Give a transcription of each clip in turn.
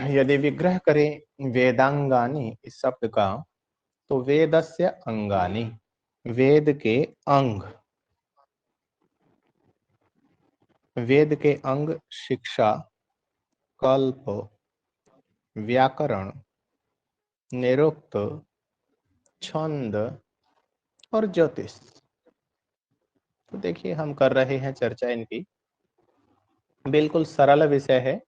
यदि विग्रह करें वेदांगानि इस शब्द का, तो वेदस्य अंगानि, वेद के अंग, वेद के अंग शिक्षा, कल्प, व्याकरण, निरुक्त, छंद और ज्योतिष। तो देखिए हम कर रहे हैं चर्चा इनकी। बिल्कुल सरल विषय है।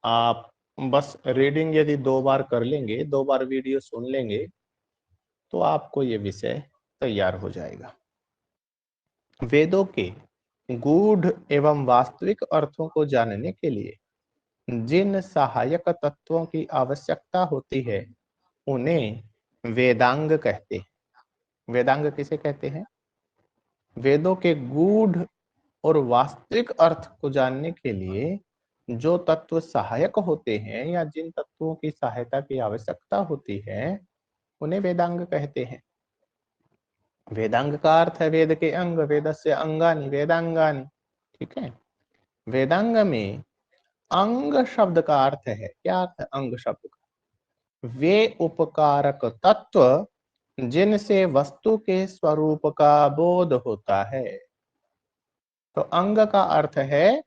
आप बस रीडिंग यदि 2 बार कर लेंगे, 2 बार वीडियो सुन लेंगे, तो आपको ये विषय तैयार हो जाएगा। वेदों के गूढ़ एवं वास्तविक अर्थों को जानने के लिए जिन सहायक तत्वों की आवश्यकता होती है, उन्हें वेदांग कहते हैं। वेदांग किसे कहते हैं? वेदों के गूढ़ और वास्तविक अर्थ को जानने के लिए जो तत्व सहायक होते हैं या जिन तत्वों की सहायता की आवश्यकता होती है, उन्हें वेदांग कहते हैं। वेदांग का अर्थ है वेद के अंग, वेदस्य अंगानि वेदांगानि। ठीक है। वेदांग में अंग शब्द का अर्थ है, क्या अर्थ है अंग शब्द का? वे उपकारक तत्व जिनसे वस्तु के स्वरूप का बोध होता है। तो अंग का अर्थ है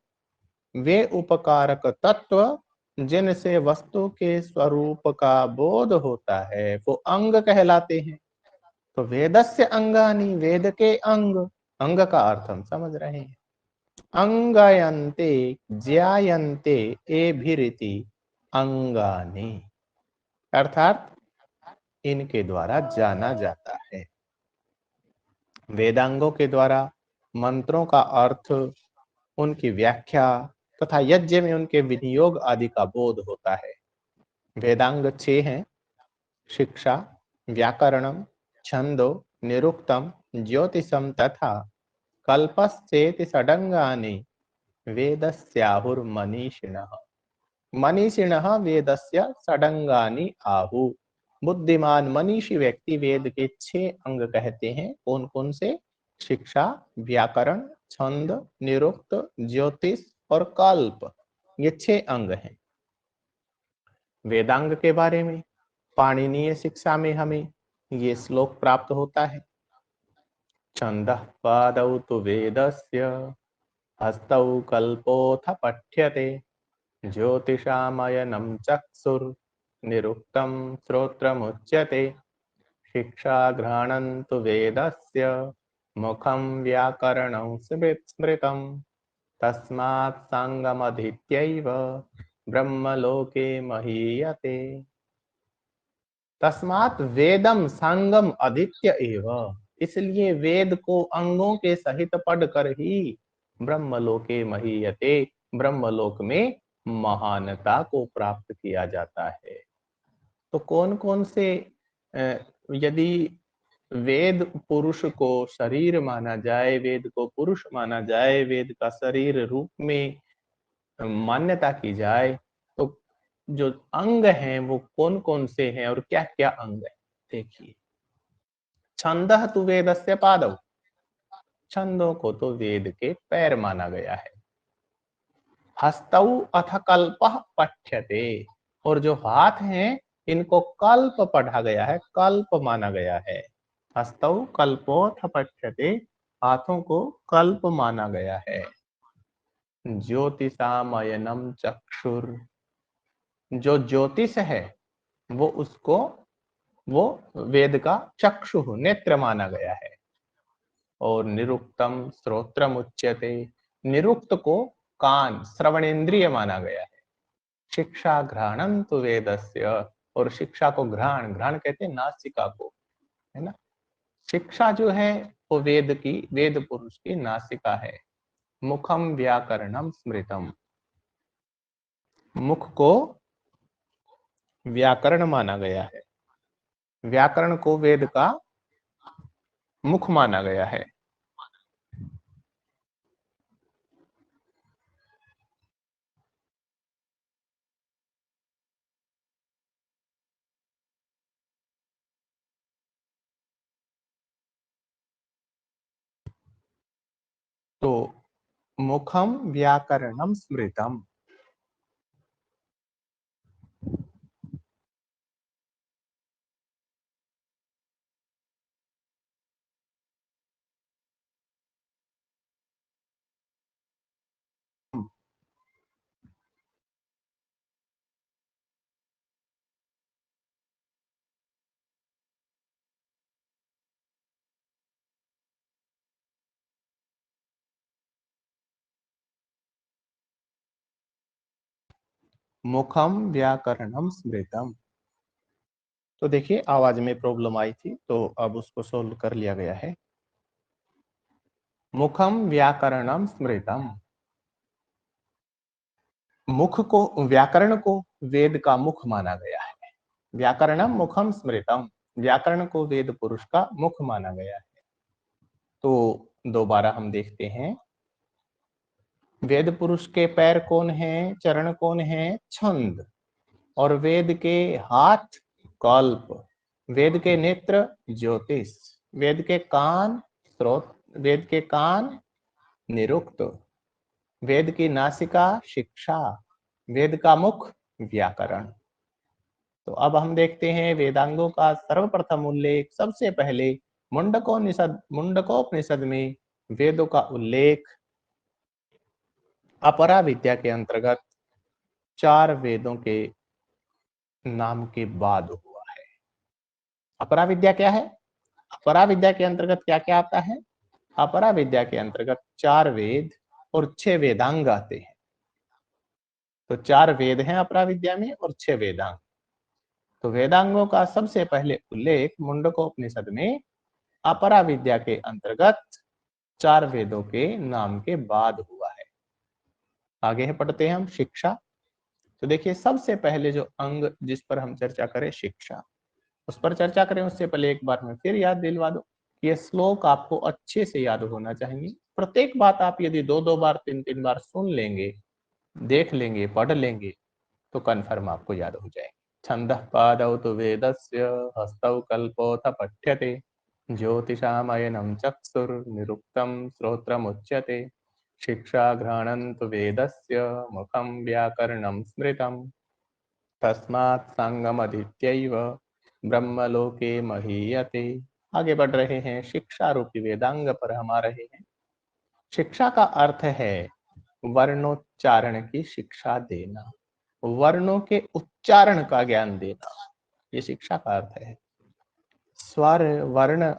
वे उपकारक तत्व जिनसे वस्तु के स्वरूप का बोध होता है, वो अंग कहलाते हैं। तो वेदस्य अंगानि, वेद के अंग, अंग का अर्थ हम समझ रहे हैं। अंगयन्ते ज्यायन्ते एभिरिति अंगानि, अर्थात इनके द्वारा जाना जाता है। वेदांगों के द्वारा मंत्रों का अर्थ, उनकी व्याख्या तथा यज्ञ में उनके विनियोग आदि का बोध होता है। वेदांग 6 हैं: शिक्षा, व्याकरणम, छंदो, निरुक्तम, ज्योतिषम तथा कल्पश्चेति षडंगानि वेदस्याहुर्मनीषिणः। मनीषिणः वेदस्य षडंगानि आहु। बुद्धिमान मनीषी व्यक्ति वेद के 6 अंग कहते हैं। कौन कौन से? शिक्षा, व्याकरण, छंद, निरुक्त, ज्योतिष और कल्प, ये 6 अंग हैं। वेदांग के बारे में पाणिनीय शिक्षा में हमें ये श्लोक प्राप्त होता है। छंदः पादौ तु वेदस्य हस्तौ कल्पोऽथ पठ्यते ज्योतिषामयनं चक्षुर्निरुक्तं श्रोत्रमुच्यते शिक्षा घ्राणं तु वेदस्य मुखं व्याकरणं स्मृतं तस्मात् सांगमधीत्यैव ब्रह्मलोके महीयते। तस्मात् वेदम सांगम अधीत्य एव, इसलिए वेद को अंगों के सहित पढ़कर ही ब्रह्मलोके महीयते, ब्रह्मलोक में महानता को प्राप्त किया जाता है। तो कौन कौन से यदि वेद पुरुष को शरीर माना जाए, वेद को पुरुष माना जाए, वेद का शरीर रूप में मान्यता की जाए, तो जो अंग हैं वो कौन कौन से हैं और क्या क्या अंग है? देखिए, छंदः तु वेदस्य पादौ, छंदों को तो वेद के पैर माना गया है। हस्तौ अथ कल्पः पठ्यते, और जो हाथ हैं इनको कल्प पढ़ा गया है, कल्प माना गया है। हस्तौ कल्पोऽथ पठ्यते, हाथों को कल्प माना गया है। ज्योतिषामयनम चक्षुर, जो ज्योतिष है वो उसको वो वेद का चक्षु नेत्र माना गया है। और निरुक्तम श्रोत्रम उच्यते, निरुक्त को कान श्रवणेन्द्रिय माना गया है। शिक्षा घ्राणं तु वेदस्य, और शिक्षा को घ्राण, घ्राण कहते हैं नासिका को, है ना। शिक्षा जो है वो वेद की, वेद पुरुष की नासिका है। मुखम व्याकरणम स्मृतम, मुख को व्याकरण माना गया है, व्याकरण को वेद का मुख माना गया है। तो मुखम व्याकरणम स्मृतम, मुखम व्याकरणम स्मृतम। तो देखिए आवाज में प्रॉब्लम आई थी, तो अब उसको सोल्व कर लिया गया है। मुखम व्याकरणम स्मृतम। मुख को, व्याकरण को वेद का मुख माना गया है। व्याकरणम मुखम स्मृतम, व्याकरण को वेद पुरुष का मुख माना गया है। तो दोबारा हम देखते हैं, वेद पुरुष के पैर कौन है, चरण कौन है, छंद। और वेद के हाथ कल्प, वेद के नेत्र ज्योतिष, वेद के कान स्रोत, वेद के कान निरुक्त, वेद की नासिका शिक्षा, वेद का मुख व्याकरण। तो अब हम देखते हैं वेदांगों का सर्वप्रथम उल्लेख सबसे पहले मुंडकोपनिषद में वेदों का उल्लेख अपरा विद्या के अंतर्गत 4 वेदों के नाम के बाद हुआ है। अपरा विद्या क्या है? अपरा विद्या के अंतर्गत क्या क्या आता है? अपरा विद्या के अंतर्गत 4 वेद और 6 वेदांग आते हैं। तो 4 वेद हैं अपरा विद्या में और 6 वेदांग। तो वेदांगों का सबसे पहले उल्लेख मुंडकोपनिषद में अपरा विद्या के अंतर्गत 4 वेदों के नाम के बाद हुआ है। आगे पढ़ते हैं हम शिक्षा। तो देखिए सबसे पहले जो अंग जिस पर हम चर्चा करें, शिक्षा, उस पर चर्चा करें उससे पहले एक बार मैं फिर याद दिलवा दूं, ये श्लोक आपको अच्छे से याद होना चाहिए। प्रत्येक बात आप यदि 2-2 बार 3-3 बार सुन लेंगे, देख लेंगे, पढ़ लेंगे, तो कन्फर्म आपको याद हो जाएगा। छंदः पादौ तु वेदस्य हस्तौ कल्पोऽथ पठ्यते ज्योतिषामयनं चक्षुर्निरुक्तं श्रोत्रमुच्यते शिक्षा घ्राणं तु वेदस्य मुखं व्याकरणं स्मृतम् तस्मात् संगमदित्यैव ब्रह्मलोके महीयते। आगे बढ़ रहे हैं, शिक्षा रूपी वेदांग पर हम आ रहे हैं। शिक्षा का अर्थ है वर्णोच्चारण की शिक्षा देना, वर्णों के उच्चारण का ज्ञान देना, ये शिक्षा का अर्थ है। स्वर वर्ण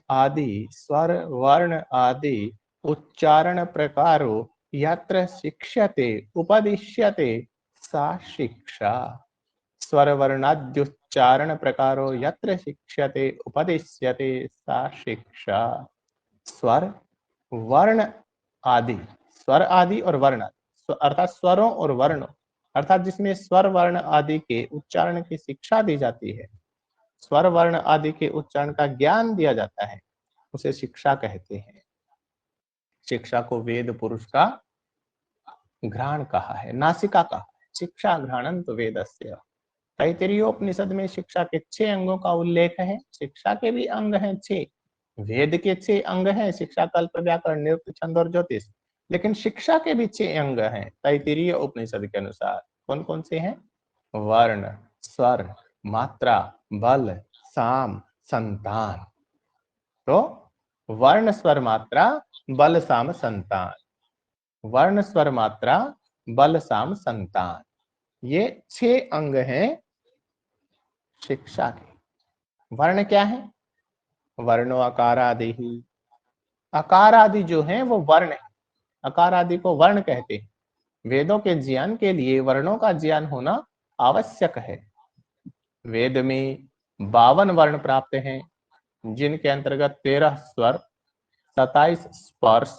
आदि उच्चारण प्रकारो यत्र शिक्ष्यते उपदिश्यते सा शिक्षा। स्वर वर्णाद्युच्चारण प्रकारो यत्र शिक्ष्यते उपदिश्यते सा शिक्षा। स्वर वर्ण आदि, स्वर आदि और वर्ण आदि, अर्थात स्वरों और वर्णों, अर्थात जिसमें स्वर वर्ण आदि के उच्चारण की शिक्षा दी जाती है, स्वर वर्ण आदि के उच्चारण का ज्ञान दिया जाता है, उसे शिक्षा कहते हैं। शिक्षा को वेद पुरुष का घ्राण कहा है, नासिका कहा है। शिक्षा घ्राणंत वेदस्य। तैत्तिरीयोपनिषद में शिक्षा के 6 अंगों का उल्लेख है। शिक्षा के भी अंग हैं 6, वेद के 6 अंग हैं, शिक्षा कल्प व्याकरण निरुक्त छंद और ज्योतिष। लेकिन शिक्षा के भी 6 अंग हैं तैत्तिरीय उपनिषद के अनुसार। कौन कौन से हैं? वर्ण, स्वर, मात्रा, बल, साम, संतान। तो वर्ण स्वर मात्रा बल साम संतान, वर्ण स्वर मात्रा बल साम संतान, ये 6 अंग हैं शिक्षा के। वर्ण क्या है? वर्णो अकार आदि ही, अकार आदि जो है वो वर्ण है, अकार आदि को वर्ण कहते हैं। वेदों के ज्ञान के लिए वर्णों का ज्ञान होना आवश्यक है। वेद में 52 वर्ण प्राप्त हैं, जिनके अंतर्गत 13 स्वर, 27 स्पर्श,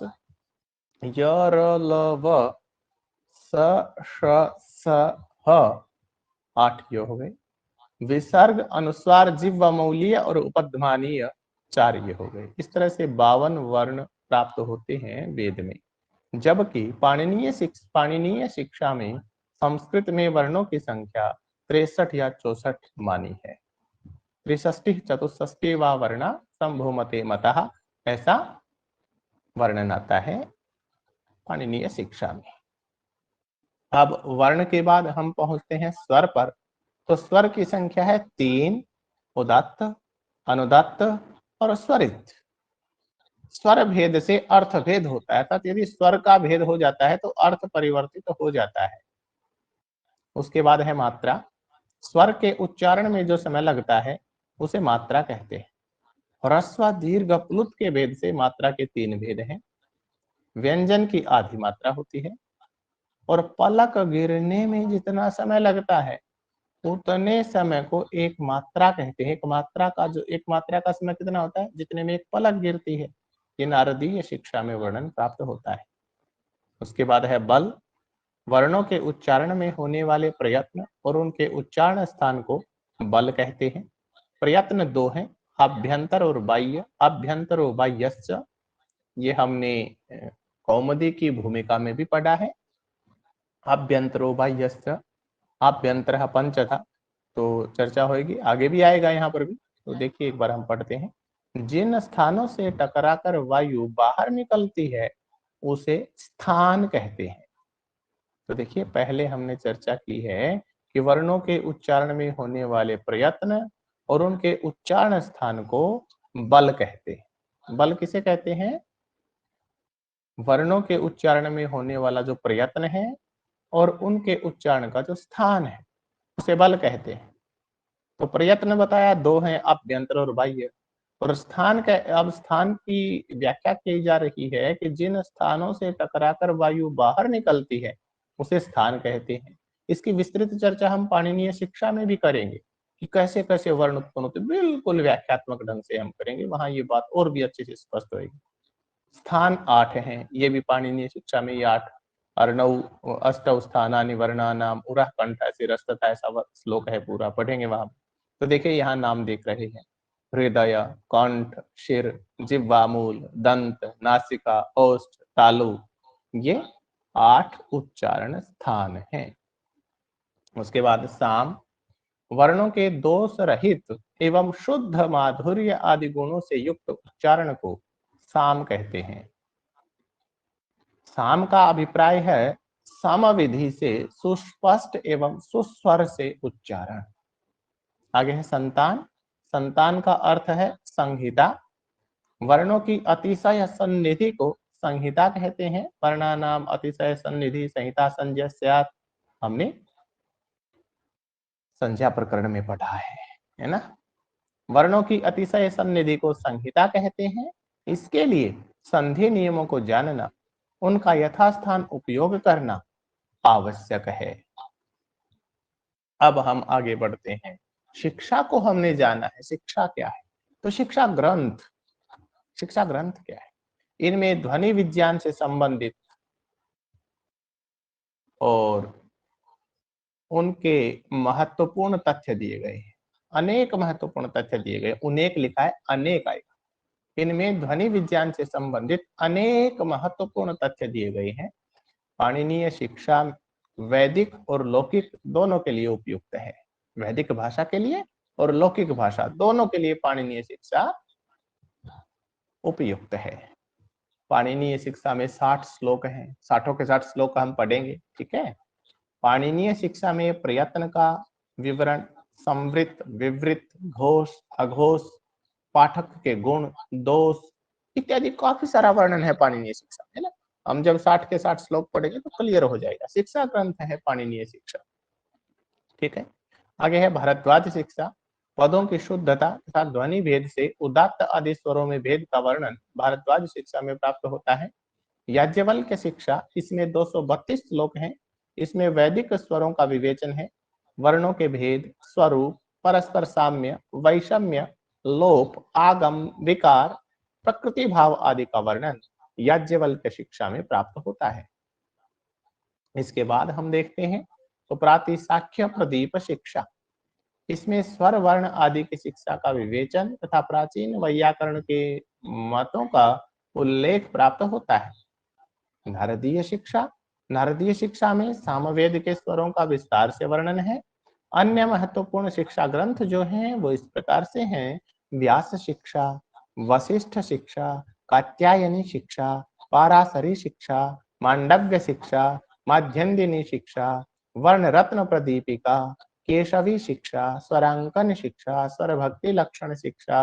य र ल व स श स ह 8 ये हो गए, विसर्ग अनुस्वार जिह्वा मौलीय और उपध्मानीय 4 ये हो गए। इस तरह से 52 वर्ण प्राप्त होते हैं वेद में। जबकि पाणिनीय शिक्षा में संस्कृत में वर्णों की संख्या 63 या 64 मानी है। त्रिषष्टि चतुष्षष्टि व वर्णा संभूमते मतः, ऐसा वर्णन आता है पाणिनीय शिक्षा में। अब वर्ण के बाद हम पहुंचते हैं स्वर पर। तो स्वर की संख्या है 3, उदात्त, अनुदात्त और स्वरित। स्वर भेद से अर्थ भेद होता है, अर्थात यदि स्वर का भेद हो जाता है तो अर्थ परिवर्तित हो जाता है। उसके बाद है मात्रा। स्वर के उच्चारण में जो समय लगता है उसे मात्रा कहते हैं। ह्रस्व दीर्घ प्लुत के भेद से मात्रा के 3 भेद हैं। व्यंजन की आधी मात्रा होती है, और पलक गिरने में जितना समय लगता है उतने समय को एक मात्रा कहते हैं। एक मात्रा का समय कितना होता है? जितने में एक पलक गिरती है। ये नारदीय शिक्षा में वर्णन प्राप्त होता है। उसके बाद है बल। वर्णों के उच्चारण में होने वाले प्रयत्न और उनके उच्चारण स्थान को बल कहते हैं। प्रयत्न दो हैं, अभ्यंतर और बाह्य। अभ्यंतर और बाह्यश्च, ये हमने कौमुदी की भूमिका में भी पढ़ा है। अभ्यंतरो बाह्यश्च, अभ्यंतर पंच था, तो चर्चा होगी, आगे भी आएगा यहाँ पर भी। तो देखिए एक बार हम पढ़ते हैं। जिन स्थानों से टकराकर वायु बाहर निकलती है उसे स्थान कहते हैं। तो देखिए पहले हमने चर्चा की है कि वर्णों के उच्चारण में होने वाले प्रयत्न और उनके उच्चारण स्थान को बल कहते हैं। बल किसे कहते हैं? वर्णों के उच्चारण में होने वाला जो प्रयत्न है और उनके उच्चारण का जो स्थान है उसे बल कहते हैं। तो प्रयत्न बताया दो हैं, अभ्यंतर और बाह्य। और स्थान का, अब स्थान की व्याख्या की जा रही है कि जिन स्थानों से टकराकर वायु बाहर निकलती है उसे स्थान कहते हैं। इसकी विस्तृत चर्चा हम पाणिनीय शिक्षा में भी करेंगे कि कैसे कैसे वर्ण उत्पन्न होते, बिल्कुल व्याख्यात्मक ढंग से हम करेंगे, वहां ये बात और भी अच्छे से स्पष्ट होगी। स्थान 8 हैं, ये भी पाणिनीय शिक्षा में ये 8 अर्णव अष्टौ स्थानानि वर्णानाम उरः कंठ ऐसे रस्तथा, ऐसा श्लोक है पूरा, पढ़ेंगे वहां। तो देखिए यहाँ नाम देख रहे हैं, हृदय, कंठ, शिर, जिह्वा मूल, दंत, नासिका, ओष्ठ, तालु, ये 8 उच्चारण स्थान हैं। उसके बाद साम। वर्णों के दोष रहित एवं शुद्ध माधुर्य आदि गुणों से युक्त उच्चारण को साम कहते हैं। साम का अभिप्राय है समविधि से सुस्पष्ट एवं सुस्वर से उच्चारण। आगे है संतान। संतान का अर्थ है संहिता। वर्णों की अतिशय सन्निधि को संहिता कहते हैं। वर्णानाम अतिशय सन्निधि संहिता संज्ञा स्यात्, हमने संज्ञा प्रकरण में पढ़ा है ना। वर्णों की अतिशय सन्निधि को संहिता कहते हैं। इसके लिए संधि नियमों को जानना, उनका यथास्थान उपयोग करना आवश्यक है। अब हम आगे बढ़ते हैं। शिक्षा को हमने जाना है, शिक्षा क्या है? तो शिक्षा ग्रंथ क्या है? इनमें ध्वनि विज्ञान से संबंधित और उनके महत्वपूर्ण तथ्य दिए गए हैं। अनेक महत्वपूर्ण तथ्य दिए गए, उनेक लिखा है, अनेक आएगा। इनमें ध्वनि विज्ञान से संबंधित अनेक महत्वपूर्ण तथ्य दिए गए हैं। पाणिनीय शिक्षा वैदिक और लौकिक दोनों के लिए उपयुक्त है। वैदिक भाषा के लिए और लौकिक भाषा दोनों के लिए पाणिनीय शिक्षा उपयुक्त है। पाणिनीय शिक्षा में 60 श्लोक हैं, 60 के 60 श्लोक हम पढ़ेंगे, ठीक है। पाणिनीय शिक्षा में प्रयत्न का विवरण, संवृत, विवृत, घोष, अघोष, पाठक के गुण, दोष इत्यादि काफी सारा वर्णन है पाणिनीय शिक्षा, है ना। हम जब 60 के 60 श्लोक पढ़ेंगे तो क्लियर हो जाएगा। शिक्षा ग्रंथ है पाणिनीय शिक्षा, ठीक है। आगे है भारद्वाज शिक्षा। पदों की शुद्धता तथा ध्वनि भेद से उदात्त आदि स्वरों में भेद का वर्णन भारद्वाज शिक्षा में प्राप्त होता है। याज्ञवल्क्य शिक्षा, इसमें 232 श्लोक हैं। इसमें वैदिक स्वरों का विवेचन है। वर्णों के भेद, स्वरूप, परस्पर साम्य, वैषम्य, लोप, आगम, विकार, प्रकृति भाव आदि का वर्णन याज्ञवल्क्य शिक्षा में प्राप्त होता है। इसके बाद हम देखते हैं तो प्रातिशाख्य प्रदीप शिक्षा। इसमें स्वर वर्ण आदि की शिक्षा का विवेचन तथा प्राचीन वैयाकरण के मतों का उल्लेख प्राप्त होता है। नारदीय शिक्षा। नारदीय शिक्षा में सामवेद के स्वरों का विस्तार से वर्णन है। अन्य महत्वपूर्ण शिक्षा ग्रंथ जो हैं वो इस प्रकार से हैं: व्यास शिक्षा, वशिष्ठ शिक्षा, कात्यायनी शिक्षा, पाराशरी शिक्षा, मांडव्य शिक्षा, माध्यन्दिनी शिक्षा, वर्ण रत्न प्रदीपिका, केशवी शिक्षा, स्वरांकन शिक्षा, स्वर भक्ति लक्षण शिक्षा,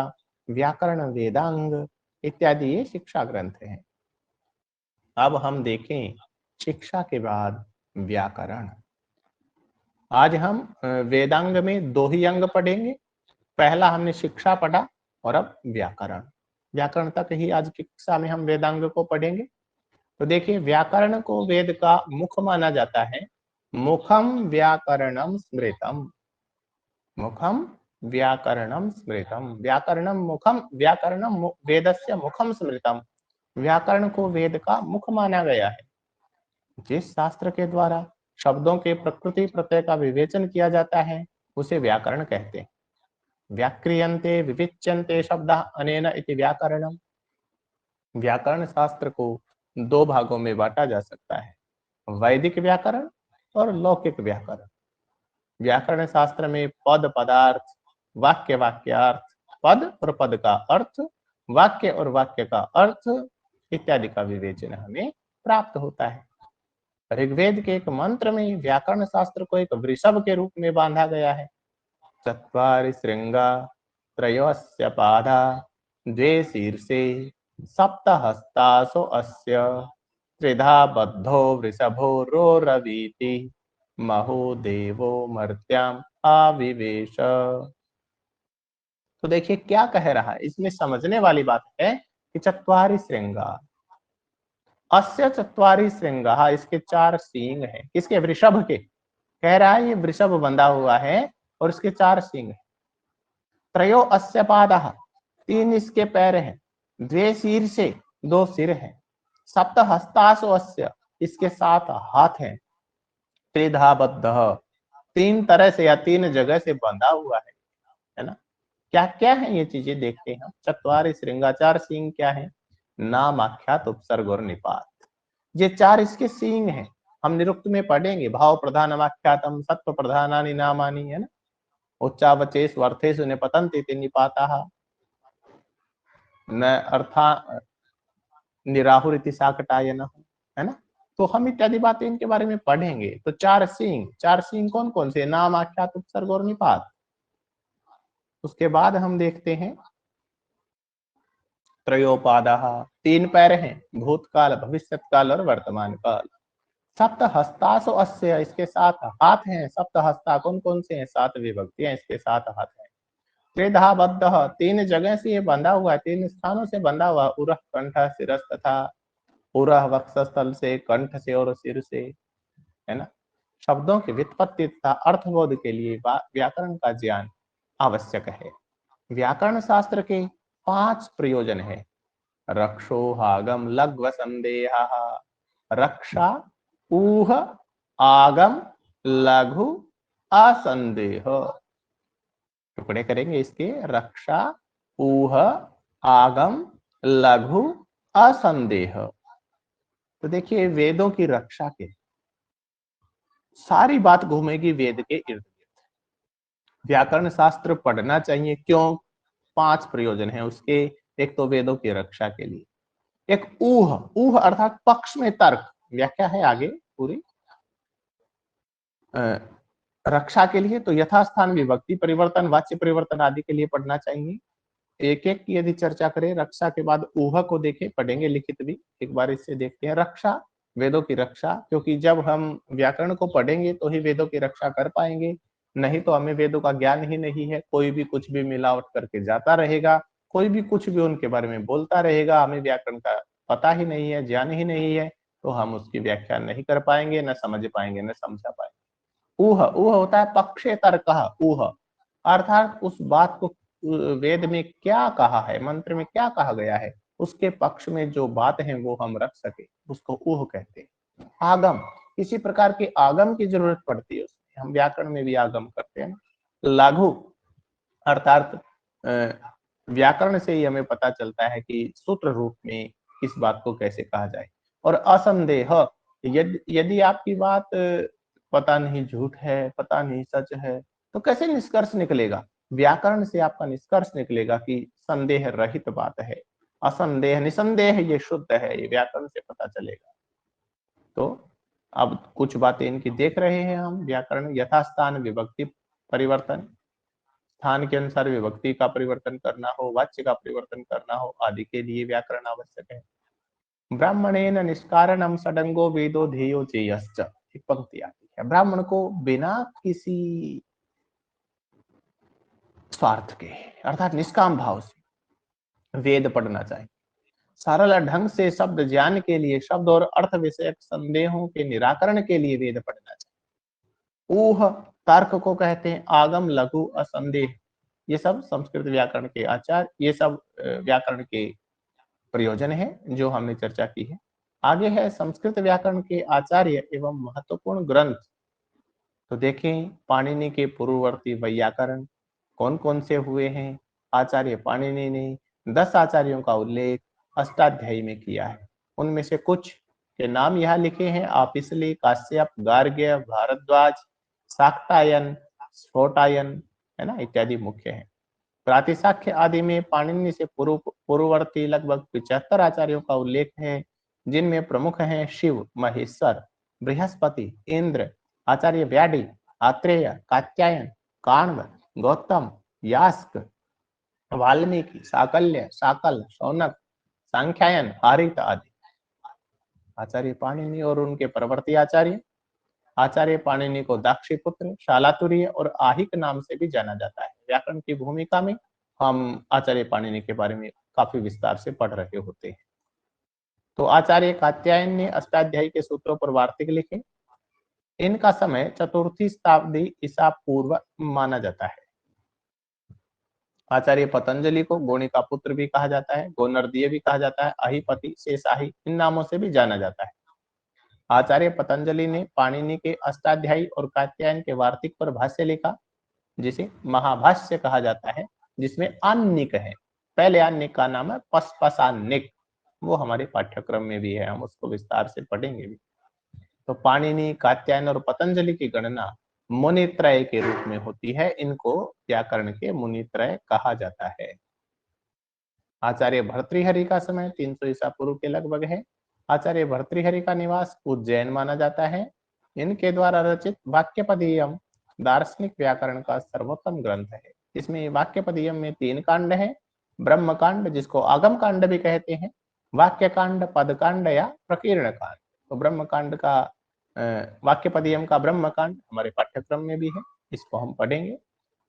व्याकरण वेदांग इत्यादि ये शिक्षा ग्रंथ हैं। अब हम देखें शिक्षा के बाद व्याकरण। आज हम वेदांग में 2 ही अंग पढ़ेंगे। पहला हमने शिक्षा पढ़ा और अब व्याकरण। व्याकरण तक ही आज की कक्षा में हम वेदांग को पढ़ेंगे। तो देखिए व्याकरण को वेद का मुख माना जाता है। मुखम व्याकरणम स्मृतम, मुखम व्याकरणम स्मृतम, व्याकरणम वेदस्य मुखम स्मृतम। व्याकरण को वेद का मुख माना गया है। जिस शास्त्र के द्वारा शब्दों के प्रकृति प्रत्यय का विवेचन किया जाता है उसे व्याकरण कहते हैं। व्याक्रियन्ते विविच्यन्ते शब्दाः अनेन इति व्याकरणम। व्याकरण शास्त्र को दो भागों में बांटा जा सकता है, वैदिक व्याकरण और लौकिक व्याकरण। व्याकरण शास्त्र में पद पदार्थ, वाक्य वाक्यार्थ, पद और पद का अर्थ, वाक्य और वाक्य का अर्थ इत्यादि का विवेचन हमें प्राप्त होता है। ऋग्वेद के एक मंत्र में व्याकरण शास्त्र को एक वृषभ के रूप में बांधा गया है। चत्वारि शृंगा त्रयोस्य पादा द्वे शीर्षे सप्तहस्तासो अस्य त्रिधा बद्धो वृषभो रोरवीति महो देवो मर्त्याम आविवेश। तो देखिए क्या कह रहा है, इसमें समझने वाली बात है कि चत्वारि श्रृंगा, अस्य चत्वारि श्रृंगा, इसके चार सींग हैं। किसके? वृषभ के। कह रहा है ये वृषभ बंधा हुआ है और इसके चार सींग हैं। त्रयो अस्य पादः, तीन इसके पैर हैं। द्वे शीर्षे, दो सिर हैं। सप्त हस्तासो अस्य, इसके सात हाथ हैं। त्रिधा बद्धः, तीन तरह से या तीन जगह से बंधा हुआ है ना। क्या क्या है ये चीजें देखते हैं हम। चत्वारि श्रृंगा, चार सींग क्या है? नाम आख्यात उपसर्ग और निपात, ये चार इसके सींग हैं। हम निरुक्त में पढ़ेंगे भाव प्रधानमाख्यातम सत्व प्रधानानि नामानि, है ना। उच्चावचेषु अर्थेषु निपतन्ति इति निपाताः, न अर्था निराहुरिति शाकटायनः, है ना। तो हम इत्यादि बातें इनके बारे में पढ़ेंगे। तो चार सींग, चार सींग कौन कौन से? नाम आख्यात उपसर्ग और निपात। उसके बाद हम देखते हैं त्रयोपादाः, तीन पैर हैं, भूतकाल भविष्यत्काल और वर्तमान काल। सप्त हस्तासो अस्य, इसके सात हाथ हैं। सप्त हस्ता कौन कौन से हैं? सात विभक्तियां, इसके सात हाथ हैं। त्रिधा बद्धः, तीन जगह से ये बंधा हुआ है, तीन स्थानों से बंधा हुआ। उरः कंठ शिरस तथा, उरः वक्षस्थल से, कंठ से और सिर से, है ना। शब्दों की व्युत्पत्ति तथा अर्थबोध के लिए व्याकरण का ज्ञान आवश्यक है। व्याकरण शास्त्र के पांच प्रयोजन है। रक्षोहागम लघ्व संदेह, रक्षा ऊह आगम लघु असंदेह। टुकड़े करेंगे इसके, रक्षा ऊह आगम लघु असंदेह। तो देखिए वेदों की रक्षा के सारी बात घूमेगी वेद के इर्द गिर्द। व्याकरण शास्त्र पढ़ना चाहिए क्यों? पांच प्रयोजन है उसके। एक तो वेदों की रक्षा के लिए, एक ऊह, ऊह अर्थात पक्ष में तर्क, व्याख्या है आगे पूरी। रक्षा के लिए तो यथास्थान विभक्ति परिवर्तन, वाच्य परिवर्तन आदि के लिए पढ़ना चाहिए। एक एक की यदि चर्चा करें, रक्षा के बाद ऊह को देखें, पढ़ेंगे लिखित भी, एक बार इससे देखते हैं। रक्षा, वेदों की रक्षा, क्योंकि जब हम व्याकरण को पढ़ेंगे तो ही वेदों की रक्षा कर पाएंगे, नहीं तो हमें वेदों का ज्ञान ही नहीं है। कोई भी कुछ भी मिलावट करके जाता रहेगा, कोई भी कुछ भी उनके बारे में बोलता रहेगा, हमें व्याकरण का पता ही नहीं है, ज्ञान ही नहीं है, तो हम उसकी व्याख्या नहीं कर पाएंगे, न समझ पाएंगे, न समझा पाएंगे। ऊह, ऊह होता है पक्षे तर्क, ऊह अर्थात उस बात को वेद में क्या कहा है, मंत्र में क्या कहा गया है, उसके पक्ष में जो बात है वो हम रख सके, उसको ऊह कहते हैं। आगम, किसी प्रकार के आगम की जरूरत पड़ती है उसमें, हम व्याकरण में भी आगम करते हैं। लघु अर्थात व्याकरण से ही हमें पता चलता है कि सूत्र रूप में किस बात को कैसे कहा जाए। और असंदेह, यदि आपकी बात पता नहीं झूठ है, पता नहीं सच है, तो कैसे निष्कर्ष निकलेगा? व्याकरण से आपका निष्कर्ष निकलेगा कि संदेह रहित बात है। असंदेह, निसंदेह ये शुद्ध है, ये व्याकरण से पता चलेगा। तो अब कुछ बातें इनकी देख रहे हैं हम। व्याकरण यथास्थान विभक्ति परिवर्तन, स्थान के अनुसार विभक्ति का परिवर्तन करना हो, वाच्य का परिवर्तन करना हो, आदि के लिए व्याकरण आवश्यक है। ब्राह्मणेन निष्कारणम षडंगो वेदो ध्येयो चेयश्च, एक पंक्ति आती है। ब्राह्मण को बिना किसी स्वार्थ के अर्थात निष्काम भाव से वेद पढ़ना चाहिए। सरल ढंग से शब्द ज्ञान के लिए, शब्द और अर्थ विषयक संदेहों के निराकरण के लिए वेद पढ़ना चाहिए। ऊह तर्क को कहते हैं, आगम, लघु, असंदेह, ये सब संस्कृत व्याकरण के आचार, ये सब व्याकरण के प्रयोजन है जो हमने चर्चा की है। आगे है संस्कृत व्याकरण के आचार्य एवं महत्वपूर्ण ग्रंथ। तो देखें पाणिनि के पूर्ववर्ती वैयाकरण कौन कौन से हुए हैं। आचार्य पाणिनि ने 10 आचार्यों का उल्लेख अष्टाध्यायी में किया है। उनमें से कुछ के नाम यहाँ लिखे हैं आप, इसलिए काश्यप, गार्ग्य, भारद्वाज, शाक्तायन, स्फोटायन, है ना, इत्यादि मुख्य है। प्रातिशाख्य आदि में पाणिनि से पूर्ववर्ती लगभग 75 आचार्यों का उल्लेख है, जिनमें प्रमुख हैं शिव, महेश्वर, बृहस्पति, इंद्र, आचार्य व्याधि, आत्रेय, कात्यायन, काण्व, गौतम, यास्क, वाल्मीकि, साकल्य, साकल, शौनक, सांख्यायन, हारित आदि। आचार्य पाणिनि और उनके परवर्ती आचार्य। आचार्य पाणिनि को दाक्षीपुत्र, शालातुर्य और आहिक नाम से भी जाना जाता है। व्याकरण की भूमिका में हम आचार्य पाणिनि के बारे में काफी विस्तार से पढ़ रहे होते हैं। तो आचार्य कात्यायन ने अष्टाध्यायी के सूत्रों पर वार्तिक लिखे। इनका समय चतुर्थी शताब्दी ईसा पूर्व माना जाता है। आचार्य पतंजलि को गोणी का पुत्र भी कहा जाता है, गोनर्दीय भी कहा जाता है, अहिपति, शेषाही, इन नामों से भी जाना जाता है। आचार्य पतंजलि ने पाणिनि के अष्टाध्यायी और कात्यायन के वार्तिक पर भाष्य लिखा, जिसे महाभाष्य कहा जाता है, जिसमें आन्निक है। पहले आन्निक का नाम है पस्पशान्निक, वो हमारे पाठ्यक्रम में भी है, हम उसको विस्तार से पढ़ेंगे भी। तो पाणिनि, कात्यायन और पतंजलि की गणना मुनित्रय के रूप में होती है। इनको व्याकरण के मुनित्रय कहा जाता है। आचार्य भर्तृहरि का समय 300 ईसा पूर्व के लगभग है। आचार्य भर्तृहरि का निवास उज्जैन माना जाता है। इनके द्वारा रचित वाक्यपदीयम दार्शनिक व्याकरण का सर्वोत्तम ग्रंथ है। इसमें वाक्यपदीयम में 3 कांड है। ब्रह्म कांड, जिसको आगम कांड भी कहते हैं, वाक्य कांड, पद कांड या प्रकीर्ण कांड। तो ब्रह्म कांड का वाक्यपदीयम का ब्रह्म कांड हमारे पाठ्यक्रम में भी है, इसको हम पढ़ेंगे।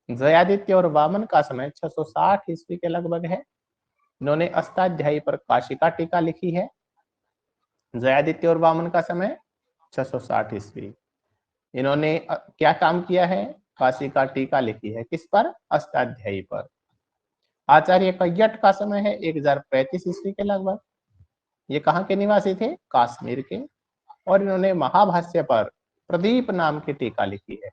जयादित्य और वामन का समय 660 ईस्वी के लगभग है। इन्होंने अष्टाध्यायी पर काशिका टीका लिखी है। जयादित्य और वामन का समय 660 ईस्वी। इन्होंने क्या काम किया है? काशिका टीका लिखी है, किस पर? अष्टाध्यायी पर। आचार्य कैयट का समय है 1035 ईस्वी के लगभग। ये कहाँ के निवासी थे? कश्मीर के। और इन्होंने महाभाष्य पर प्रदीप नाम की टीका लिखी है।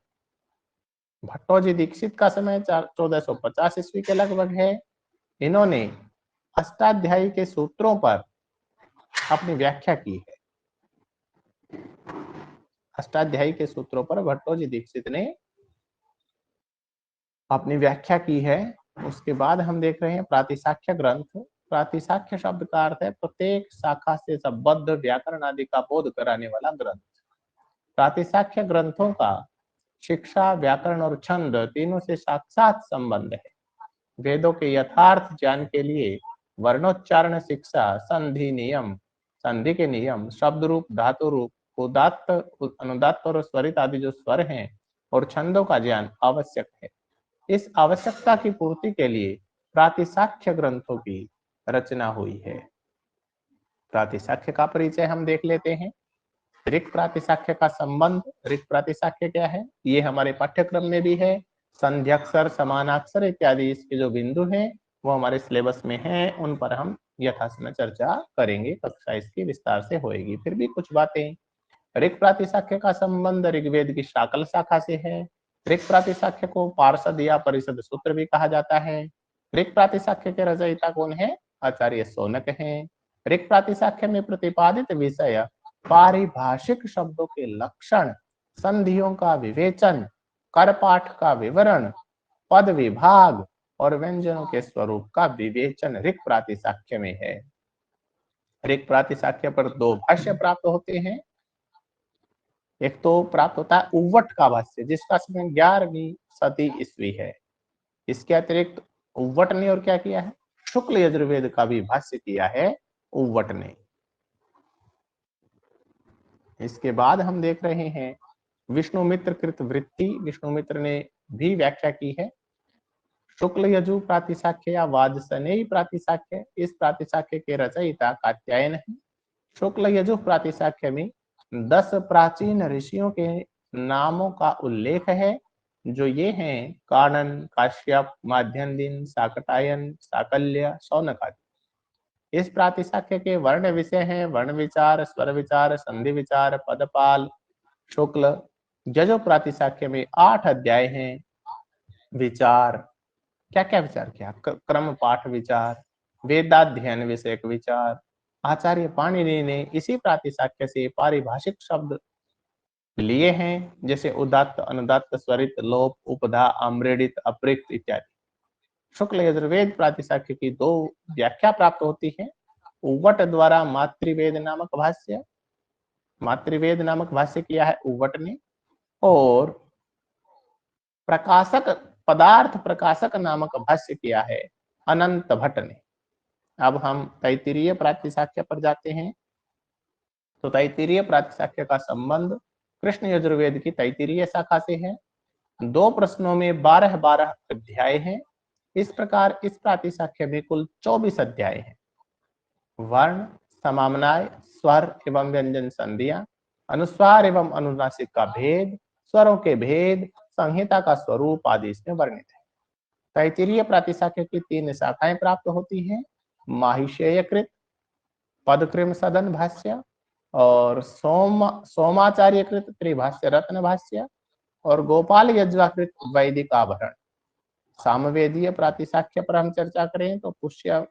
भट्टोजी दीक्षित का समय 1450 ईस्वी के लगभग है। इन्होंने अष्टाध्यायी के सूत्रों पर अपनी व्याख्या की है। अष्टाध्यायी के सूत्रों पर भट्टोजी दीक्षित ने अपनी व्याख्या की है। उसके बाद हम देख रहे हैं प्रातिशाख्य ग्रंथ। प्रातिशाख्य शब्द का अर्थ है प्रत्येक शाखा से संबद्ध व्याकरण आदि का बोध कराने वाला ग्रंथ। प्रातिशाख्य ग्रंथों का शिक्षा, व्याकरण और छंद तीनों से साक्षात संबंध है। वेदों के यथार्थ ज्ञान के लिए वर्णोच्चारण शिक्षा, संधि नियम, संधि के नियम, शब्द रूप, धातु रूप, उदात्त, अनुदात्त और स्वरित आदि जो स्वर हैं, और छंदों का ज्ञान आवश्यक है। इस आवश्यकता की पूर्ति के लिए प्रातिशाख्य ग्रंथों की रचना हुई है। प्रातिशाख्य का परिचय हम देख लेते हैं। ऋक् प्रातिशाख्य का संबंध। ऋक् प्रातिशाख्य क्या है? ये हमारे पाठ्यक्रम में भी है। संध्याक्षर, समानाक्षर इत्यादि इसके जो बिंदु हैं वो हमारे सिलेबस में हैं, उन पर हम यथासमय चर्चा करेंगे। कक्षा इसकी विस्तार से होएगी। फिर भी कुछ बातें। ऋक् प्रातिशाख्य का संबंध ऋग्वेद की शाकल शाखा से है। ऋक् प्रातिशाख्य को पार्षद या परिषद सूत्र भी कहा जाता है। ऋक् प्रातिशाख्य के रचयिता कौन है? आचार्य शौनक हैं। ऋक् प्रातिशाख्य में प्रतिपादित विषय पारिभाषिक शब्दों के लक्षण, संधियों का विवेचन, करपाठ का विवरण, पद विभाग और व्यंजनों के स्वरूप का विवेचन ऋक् प्रातिशाख्य में है। ऋक् प्रातिशाख्य पर 2 भाष्य प्राप्त होते हैं। एक तो प्राप्त होता है उव्वट का भाष्य, जिसका समय 11वीं सदी ईस्वी है। इसके अतिरिक्त उव्वट ने और क्या किया है? शुक्ल यजुर्वेद का भी भाष्य किया है उव्वट ने। इसके बाद हम देख रहे हैं विष्णुमित्र कृत वृत्ति। विष्णुमित्र ने भी व्याख्या की है। शुक्ल यजु प्रातिशाख्य या वाजसनेयी प्रातिशाख्य, इस प्रातिशाख्य के रचयिता कात्यायन है। शुक्ल यजु प्रातिशाख्य में 10 प्राचीन ऋषियों के नामों का उल्लेख है, जो ये हैं कानन, काश्यप, माध्यन्दिन, शाकटायन, शाकल्य, शौनक आदि। इस प्रातिशाख्य के वर्ण विषय हैं वर्ण विचार, स्वर विचार, संधि विचार, पदपाल, शुक्ल। यजु प्रातिशाख्य में 8 अध्याय हैं। विचार, क्या क्या विचार किया? क्रम पाठ विचार, वेदाध्ययन विषयक विचार। आचार्य पाणिनि ने इसी प्रातिशाख्य से पारिभाषिक शब्द लिए हैं, जैसे उदात्त, अनुदात्त, स्वरित, लोप, उपधा, आम्रेडित, अपृक्त इत्यादि। शुक्ल यजुर्वेद प्रातिशाख्य की 2 व्याख्या प्राप्त होती है। उव्वट द्वारा मातृवेद नामक भाष्य, मातृवेद नामक भाष्य किया है उव्वट ने, और प्रकाशक, पदार्थ प्रकाशक नामक भाष्य किया है अनंत भट्ट ने। अब हम तैत्तिरीय प्रातिशाख्य पर जाते हैं। तो तैत्तिरीय प्रातिशाख्य का संबंध कृष्ण यजुर्वेद की तैत्तिरीय शाखा से है। 2 प्रश्नों में 12-12 अध्याय हैं। इस प्रकार इस प्रातिशाख्य में कुल 24 अध्याय हैं। वर्ण, समाम्नाय, स्वर एवं व्यंजन संधियां, अनुस्वार एवं अनुनासिक का भेद, स्वरों के भेद, संहिता का स्वरूप आदि इसमें वर्णित है। तैत्तिरीय प्रातिशाख्य की 3 शाखाएं प्राप्त होती हैं। माहिषेयकृत, पदकृम सदन भाष्य, और सोमाचार्यकृत त्रिभाष्य रत्न भाष्य, और गोपाल यज्वाकृत वैदिक आभरण। सामवेदीय प्रातिशाख्य पर हम चर्चा करें तो पुष्य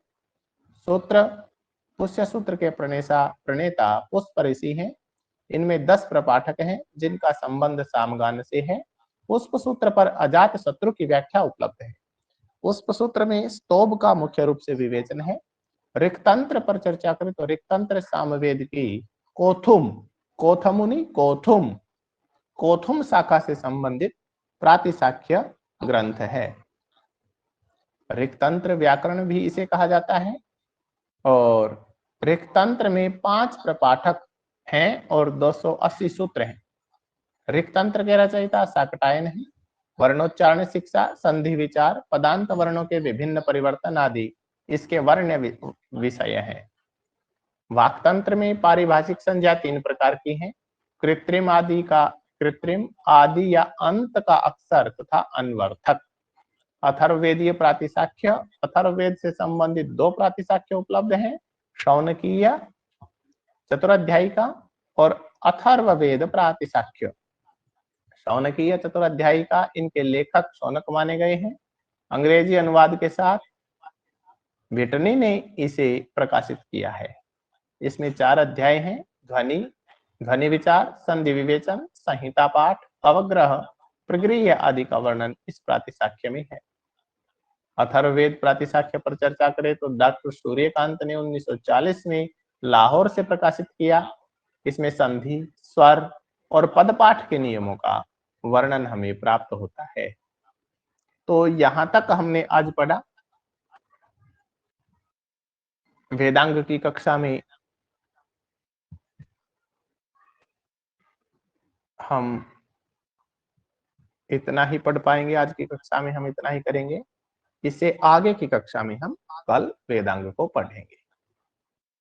सूत्र के प्रणेता पुष्प ऋषि हैं। इनमें 10 प्रपाठक हैं, जिनका संबंध सामगान से है। पुष्प सूत्र पर अजात शत्रु की व्याख्या उपलब्ध है। पुष्प सूत्र में स्तोभ का मुख्य रूप से विवेचन है। ऋक्तंत्र पर चर्चा करें तो ऋक्तंत्र सामवेद की कोथुम, कोथमुनि कोथुम, कोथुम शाखा से संबंधित प्रातिशाख्य ग्रंथ है। ऋक्तंत्र व्याकरण भी इसे कहा जाता है। और ऋक्तंत्र में 5 प्रपाठक हैं और 280 सूत्र हैं। ऋक्तंत्र के रचयिता शाकटायन है। वर्णोच्चारण शिक्षा, संधि विचार, पदांत वर्णों के विभिन्न परिवर्तन आदि इसके वर्ण विषय है। वाक्तंत्र में पारिभाषिक संज्ञा 3 प्रकार की हैं। कृत्रिम आदि या अंत का अक्षर तथा अनवर्थक। अथर्ववेदीय प्रातिशाख्य, अथर्ववेद से संबंधित 2 प्रातिशाख्य उपलब्ध हैं, शौनकीय चतुराध्यायी का और अथर्ववेद प्रातिशाख्य। शौनकीय चतुराध्यायी का इनके लेखक शौनक माने गए हैं। अंग्रेजी अनुवाद के साथ व्हिटनी ने इसे प्रकाशित किया है। इसमें 4 अध्याय हैं। ध्वनि, ध्वनि विचार, संधि विवेचन, संहिता पाठ, अवग्रह, प्रगृह्य आदि का वर्णन इस प्रातिशाख्य में है। अथर्ववेद प्रातिशाख्य पर चर्चा करें तो डॉक्टर सूर्यकांत ने 1940 में लाहौर से प्रकाशित किया। इसमें संधि, स्वर और पदपाठ के नियमों का वर्णन हमें प्राप्त होता है। तो यहां तक हमने आज पढ़ा। वेदांग की कक्षा में हम इतना ही पढ़ पाएंगे। आज की कक्षा में हम इतना ही करेंगे। इससे आगे की कक्षा में हम कल वेदांग को पढ़ेंगे।